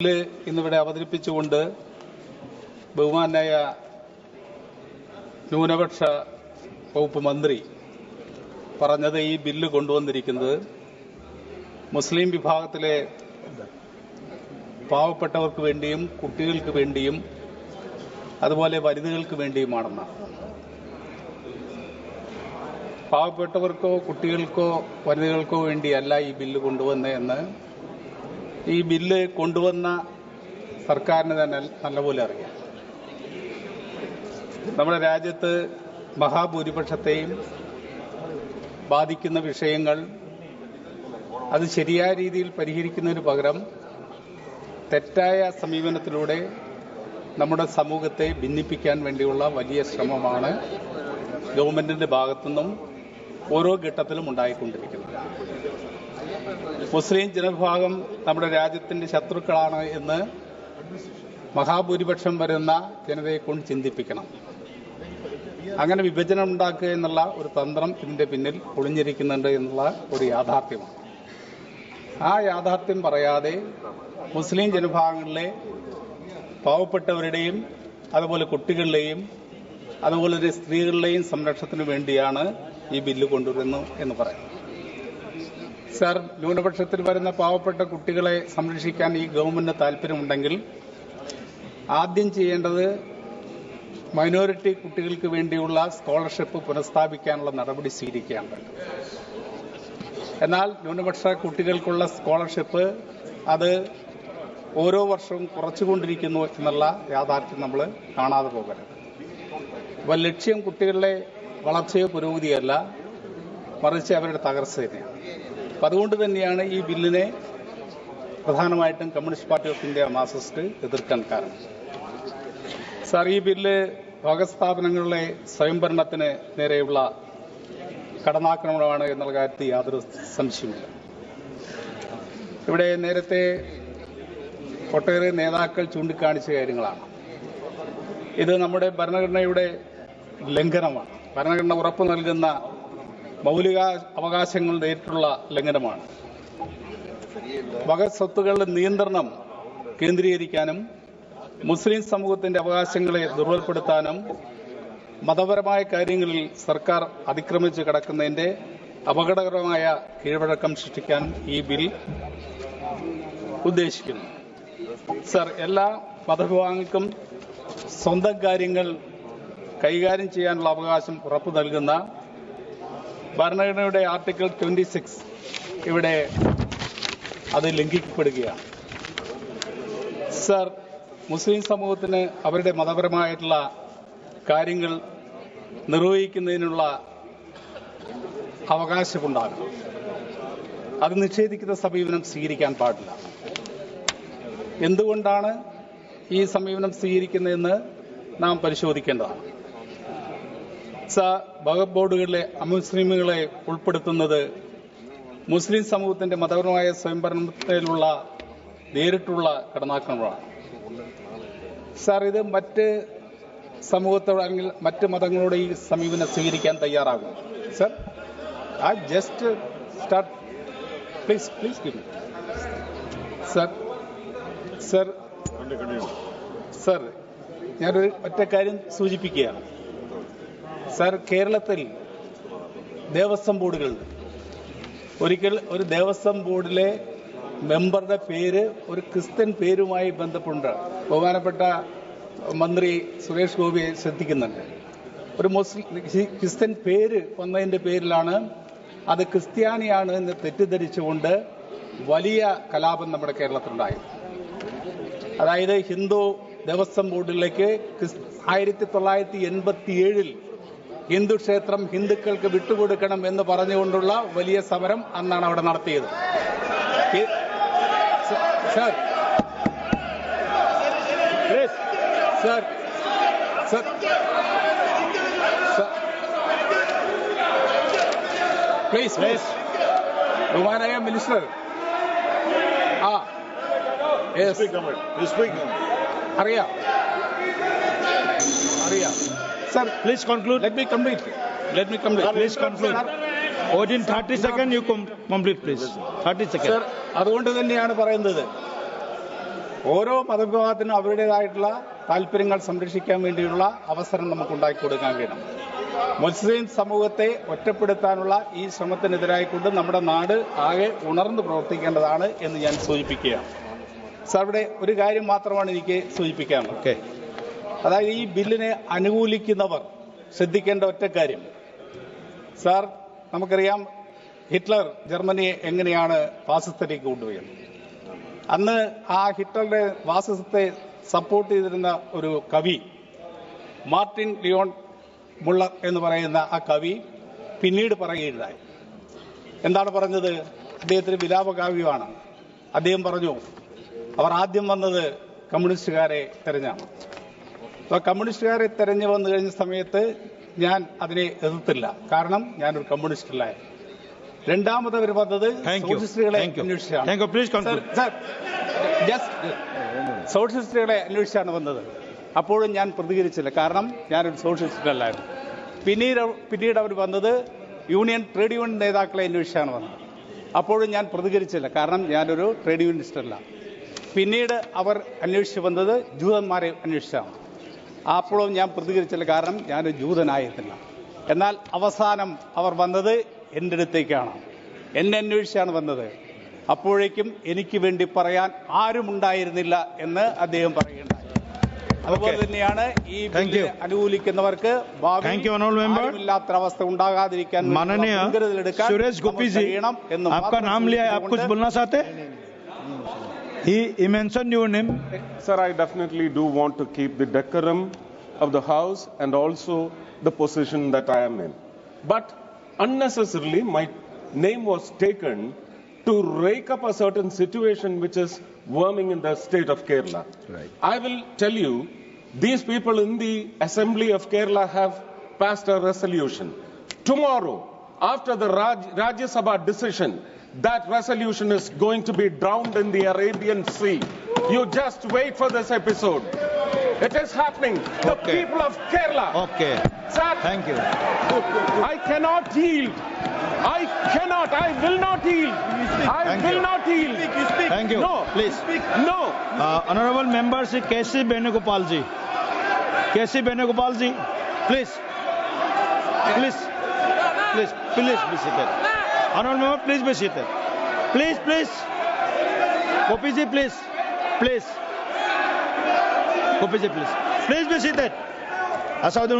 ഇന്നിവിടെ അവതരിപ്പിച്ചുകൊണ്ട് ബഹുമാനായ ന്യൂനപക്ഷ വകുപ്പ് മന്ത്രി പറഞ്ഞത് ഈ ബില്ല് കൊണ്ടുവന്നിരിക്കുന്നത് മുസ്ലിം വിഭാഗത്തിലെ പാവപ്പെട്ടവർക്ക് വേണ്ടിയും കുട്ടികൾക്ക് വേണ്ടിയും അതുപോലെ വനിതകൾക്ക് വേണ്ടിയുമാണെന്നാണ്. പാവപ്പെട്ടവർക്കോ കുട്ടികൾക്കോ വനിതകൾക്കോ വേണ്ടിയല്ല ഈ ബില്ല് കൊണ്ടുവന്നതെന്ന് ഈ ബില്ല് കൊണ്ടുവന്ന സർക്കാരിന് തന്നെ നല്ലപോലെ അറിയാം. നമ്മുടെ രാജ്യത്ത് മഹാഭൂരിപക്ഷത്തെയും ബാധിക്കുന്ന വിഷയങ്ങൾ അത് ശരിയായ രീതിയിൽ പരിഹരിക്കുന്നതിന് പകരം തെറ്റായ സമീപനത്തിലൂടെ നമ്മുടെ സമൂഹത്തെ ഭിന്നിപ്പിക്കാൻ വേണ്ടിയുള്ള വലിയ ശ്രമമാണ് ഗവൺമെന്റിന്റെ ഭാഗത്തുനിന്നും ഓരോ ഘട്ടത്തിലും ഉണ്ടായിക്കൊണ്ടിരിക്കുന്നത്. മുസ്ലിം ജനവിഭാഗം നമ്മുടെ രാജ്യത്തിന്റെ ശത്രുക്കളാണ് എന്ന് മഹാഭൂരിപക്ഷം വരുന്ന ജനതയെ കൊണ്ട് ചിന്തിപ്പിക്കണം. അങ്ങനെ വിഭജനം ഉണ്ടാക്കുക എന്നുള്ള ഒരു തന്ത്രം ഇതിന്റെ പിന്നിൽ ഒളിഞ്ഞിരിക്കുന്നുണ്ട് എന്നുള്ള ഒരു യാഥാർത്ഥ്യമാണ്. ആ യാഥാർത്ഥ്യം പറയാതെ മുസ്ലിം ജനവിഭാഗങ്ങളിലെ പാവപ്പെട്ടവരുടെയും അതുപോലെ കുട്ടികളുടെയും അതുപോലെ സ്ത്രീകളുടെയും സംരക്ഷണത്തിനു വേണ്ടിയാണ് ഈ ബില്ല് കൊണ്ടുവരുന്നു എന്ന് പറയുന്നത്. സർ, ന്യൂനപക്ഷത്തിൽ വരുന്ന പാവപ്പെട്ട കുട്ടികളെ സംരക്ഷിക്കാൻ ഈ ഗവൺമെന്റിന് താല്പര്യമുണ്ടെങ്കിൽ ആദ്യം ചെയ്യേണ്ടത് മൈനോറിറ്റി കുട്ടികൾക്ക് വേണ്ടിയുള്ള സ്കോളർഷിപ്പ് പുനഃസ്ഥാപിക്കാനുള്ള നടപടി സ്വീകരിക്കുകയാണ്. എന്നാൽ ന്യൂനപക്ഷ കുട്ടികൾക്കുള്ള സ്കോളർഷിപ്പ് അത് ഓരോ വർഷവും കുറച്ചുകൊണ്ടിരിക്കുന്നു എന്നുള്ള യാഥാർത്ഥ്യം നമ്മൾ കാണാതെ പോകരുത്. അപ്പോൾ ലക്ഷ്യം കുട്ടികളുടെ വളർച്ചയോ പുരോഗതിയല്ല, മറിച്ച് അവരുടെ തകർച്ച തന്നെയാണ്. അപ്പം അതുകൊണ്ട് തന്നെയാണ് ഈ ബില്ലിനെ പ്രധാനമായിട്ടും communist party of India Marxist എതിർക്കാൻ കാരണം. സാർ, ഈ ബില്ല് ഭരണസ്ഥാപനങ്ങളിലെ സ്വയംഭരണത്തിന് നേരെയുള്ള കടന്നാക്രമണമാണ് എന്നുള്ള കാര്യത്തിൽ യാതൊരു സംശയമില്ല. ഇവിടെ നേരത്തെ ഒട്ടേറെ നേതാക്കൾ ചൂണ്ടിക്കാണിച്ച കാര്യങ്ങളാണ്. ഇത് നമ്മുടെ ഭരണഘടനയുടെ ലംഘനമാണ്. ഭരണഘടന ഉറപ്പു നൽകുന്ന മൗലിക അവകാശങ്ങൾ നേരിട്ടുള്ള ലംഘനമാണ്. വഖഫ് സ്വത്തുക്കളുടെ നിയന്ത്രണം കേന്ദ്രീകരിക്കാനും മുസ്ലിം സമൂഹത്തിന്റെ അവകാശങ്ങളെ ദുർബലപ്പെടുത്താനും മതപരമായ കാര്യങ്ങളിൽ സർക്കാർ അതിക്രമിച്ച് കിടക്കുന്നതിന്റെ അപകടകരമായ കീഴ്വഴക്കം സൃഷ്ടിക്കാനും ഈ ബിൽ ഉദ്ദേശിക്കുന്നു. സർ, എല്ലാ മതവിഭാഗങ്ങൾക്കും സ്വന്തം കാര്യങ്ങൾ കൈകാര്യം ചെയ്യാനുള്ള അവകാശം ഉറപ്പു നൽകുന്ന ഭരണഘടനയുടെ ആർട്ടിക്കിൾ 26 ഇവിടെ അത് ലംഘിക്കപ്പെടുകയാണ്. സർ, മുസ്ലിം സമൂഹത്തിന് അവരുടെ മതപരമായിട്ടുള്ള കാര്യങ്ങൾ നിർവഹിക്കുന്നതിനുള്ള അവകാശമുണ്ടാകും. അത് നിഷേധിക്കുന്ന സമീപനം സ്വീകരിക്കാൻ പാടില്ല. എന്തുകൊണ്ടാണ് ഈ സമീപനം സ്വീകരിക്കുന്നതെന്ന് നാം പരിശോധിക്കേണ്ടതാണ്. വഖഫ് ബോർഡുകളിലെ അമുസ്ലിമുകളെ ഉൾപ്പെടുത്തുന്നത് മുസ്ലിം സമൂഹത്തിന്റെ മതപരമായ സ്വയംഭരണത്തിലുള്ള നേരിട്ടുള്ള കടന്നാക്രമണമാണ്. സാർ, ഇത് മറ്റ് സമൂഹത്തോട് അല്ലെങ്കിൽ മറ്റ് മതങ്ങളോട് ഈ സമീപനം സ്വീകരിക്കാൻ തയ്യാറാകും. Sir, I just start. Please give me. Sir, ഞാനൊരു ഒറ്റ കാര്യം സൂചിപ്പിക്കുകയാണ്. സർ, കേരളത്തിൽ ദേവസ്വം ബോർഡുകളുണ്ട്. ഒരിക്കൽ ഒരു ദേവസ്വം ബോർഡിലെ മെമ്പറുടെ പേര് ഒരു ക്രിസ്ത്യൻ പേരുമായി ബന്ധപ്പെട്ട് ബഹുമാനപ്പെട്ട മന്ത്രി സുരേഷ് ഗോപിയെ ശ്രദ്ധിക്കുന്നുണ്ട്. ഒരു ക്രിസ്ത്യൻ പേര് വന്നതിന്റെ പേരിലാണ് അത് ക്രിസ്ത്യാനിയാണ് എന്ന് തെറ്റിദ്ധരിച്ചുകൊണ്ട് വലിയ കലാപം നമ്മുടെ കേരളത്തിലുണ്ടായി. അതായത് ഹിന്ദു ദേവസ്വം ബോർഡിലേക്ക് 1987 ഹിന്ദു ക്ഷേത്രം ഹിന്ദുക്കൾക്ക് വിട്ടുകൊടുക്കണം എന്ന് പറഞ്ഞുകൊണ്ടുള്ള വലിയ സമരം അന്നാണ് അവിടെ നടത്തിയത്. സർ, പ്ലീസ് ബഹുമാനായ മിനിസ്റ്റർ. അറിയാം. Sir, please conclude. Let me complete. Please conclude. Within 30 seconds you complete, please. 30 seconds. Sir, അതുകൊണ്ട് തന്നെയാണ് പറയുന്നത് ഓരോ മതവിഭാഗത്തിനും അവരുടേതായിട്ടുള്ള താല്പര്യങ്ങൾ സംരക്ഷിക്കാൻ വേണ്ടിയുള്ള അവസരം നമുക്ക് ഉണ്ടാക്കി കൊടുക്കാൻ കഴിയണം. മുസ്ലിം സമൂഹത്തെ ഒറ്റപ്പെടുത്താനുള്ള ഈ ശ്രമത്തിനെതിരായിക്കൊണ്ട് നമ്മുടെ നാട് ആകെ ഉണർന്നു പ്രവർത്തിക്കേണ്ടതാണ് എന്ന് ഞാൻ സൂചിപ്പിക്കുകയാണ്. സാർ, ഇവിടെ ഒരു കാര്യം മാത്രമാണ് എനിക്ക് സൂചിപ്പിക്കാനുള്ളത്. അതായത് ഈ ബില്ലിനെ അനുകൂലിക്കുന്നവർ ശ്രദ്ധിക്കേണ്ട ഒറ്റ കാര്യം, സാർ, നമുക്കറിയാം ഹിറ്റ്ലർ ജർമ്മനിയെ എങ്ങനെയാണ് ഫാസിസത്തിലേക്ക് കൊണ്ടുപോയത്. അന്ന് ആ ഹിറ്റ്ലറുടെ ഫാസിസത്തെ സപ്പോർട്ട് ചെയ്തിരുന്ന ഒരു കവി മാർട്ടിൻ ലിയോൺ മുള്ളർ എന്ന് പറയുന്ന ആ കവി പിന്നീട് പറയുകയുണ്ടായി. എന്താണ് പറഞ്ഞത്? അദ്ദേഹത്തിന് വിലാപകാവ്യമാണ്. അദ്ദേഹം പറഞ്ഞു, അവർ ആദ്യം വന്നത് കമ്മ്യൂണിസ്റ്റുകാരെ തെരഞ്ഞാണ്. അപ്പോൾ കമ്മ്യൂണിസ്റ്റുകാരെ തെരഞ്ഞു വന്നു കഴിഞ്ഞ സമയത്ത് ഞാൻ അതിനെ എതിർത്തില്ല, കാരണം ഞാനൊരു കമ്മ്യൂണിസ്റ്റല്ല. രണ്ടാമത് അവർ വന്നത് സോഷ്യലിസ്റ്റുകളെ അന്വേഷിച്ചാണ് വന്നത്. അപ്പോഴും ഞാൻ പ്രതികരിച്ചില്ല, കാരണം ഞാനൊരു സോഷ്യലിസ്റ്റല്ലായിരുന്നു. പിന്നീട് അവർ വന്നത് ട്രേഡ് യൂണിയൻ നേതാക്കളെ അന്വേഷിച്ചാണ് വന്നത്. അപ്പോഴും ഞാൻ പ്രതികരിച്ചില്ല, കാരണം ഞാനൊരു ട്രേഡ് യൂണിയനിസ്റ്റല്ല. പിന്നീട് അവർ അന്വേഷിച്ച് വന്നത് ജൂതന്മാരെ അന്വേഷിച്ചാണ്. അപ്പോഴും ഞാൻ പ്രതികരിച്ചില്ല, കാരണം ഞാനൊരു ജൂതനായിരുന്നില്ല. എന്നാൽ അവസാനം അവർ വന്നത് എൻ്റെ അടുത്തേക്കാണ്, എന്നെ അന്വേഷിച്ചാണ് വന്നത്. അപ്പോഴേക്കും എനിക്ക് വേണ്ടി പറയാൻ ആരുമുണ്ടായിരുന്നില്ല എന്ന് അദ്ദേഹം പറയുകയുണ്ടായി. അതുപോലെ തന്നെയാണ് ഈ ബില്ലിനെ അനുകൂലിക്കുന്നവർക്ക് ഭാവിയില്ലാത്ത അവസ്ഥ ഉണ്ടാകാതിരിക്കാൻ മുൻകരുതലെടുക്കാൻ കഴിയണം എന്ന്. He mentioned your name. Sir, I definitely do want to keep the decorum of the House and also the position that I am in. But unnecessarily, my name was taken to rake up a certain situation which is worming in the state of Kerala. Right. I will tell you, these people in the Assembly of Kerala have passed a resolution. Tomorrow, after the Rajya Sabha decision, that resolution is going to be drowned in the Arabian Sea. You just wait for this episode. It is happening. The people of Kerala. Okay. Sir, thank you. I cannot yield. I will not yield. I will not yield. Thank you. No. Please. No. Honorable Member Sri K.C. Venugopal ji. K.C. Venugopal ji, please. Please be seated. Honorable Member, please be seated. Please. Gopi ji, please. Gopi ji, please. Please be seated. Asauddin